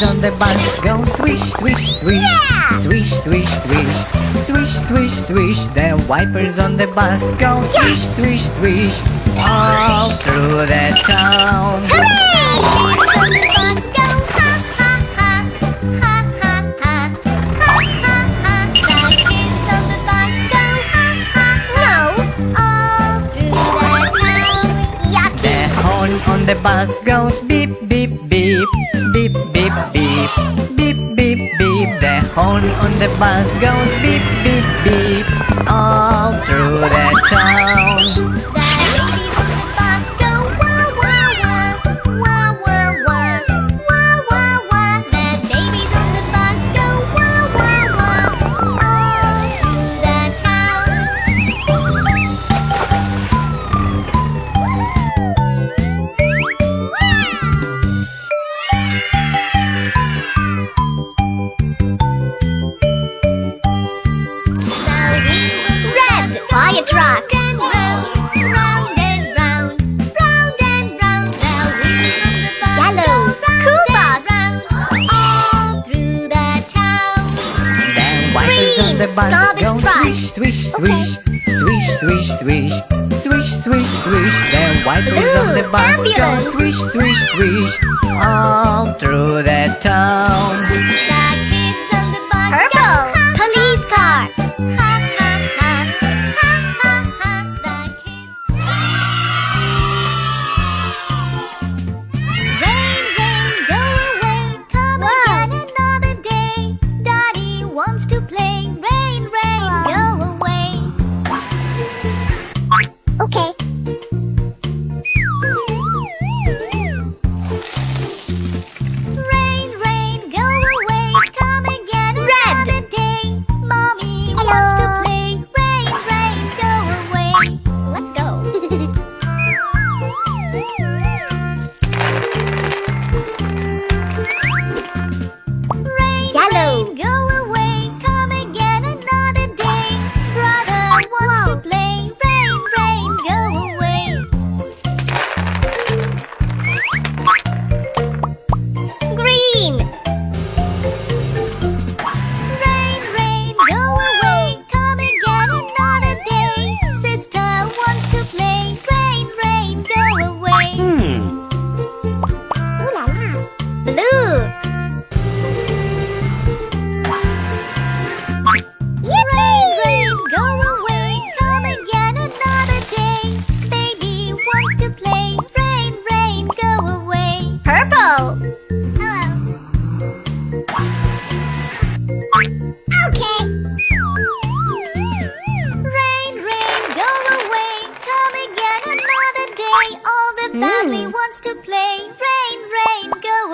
On the bus go swish, swish, swish. Yeah! Swish, swish, swish. Swish, swish, swish. The wipers on the bus go swish, swish, swish. All through the town. Hooray! On the bus go ha ha ha. Ha ha ha. Ha ha ha. The kids on the bus go ha ha ha. No! All through the town. Yucky! The horn on the bus goes beep, beep, beep. Beep, beep, beep. Beep, beep, beep. The horn on the bus goes beep, beep, beep. All through the town. The babies on the bus go wah wah wah. Wah wah wah. Wah wah wah. The babies on the bus go wah wah wah. All through the town. Red fire truck. Round and round, round and round. The wheels on the bus Yellow school bus. all through the town. The wipers on the bus garbage go truck. swish, swish, swish. Swish, swish, swish. Swish, swish, swish. The wipers on the bus go ambulance. swish, swish, swish. All through the town. The kids on the bus Purple go ha, police car. ha ha ha. Ha ha ha. The kids. Rain, rain, go away. Come again another day. Daddy wants to play. Rain, rain, go away. Okay. Rain, rain, go away. Come again another day. Mommy wants to play. Rain, rain, go away. Let's go. Rain, Yellow. rain, go away. Come again another day. Brother wants to play. Rain, rain, go away. Green. Rain, rain, go away. Come again another day. Sister wants to play. Rain, rain, go away. Ooh la la. Blue. Rain, rain, go away. Come again another day. Baby wants to play. Rain, rain, go away. Purple. Hello. Okay. Rain, rain, go away. Come again another day. All the family wants to play. Rain, rain, go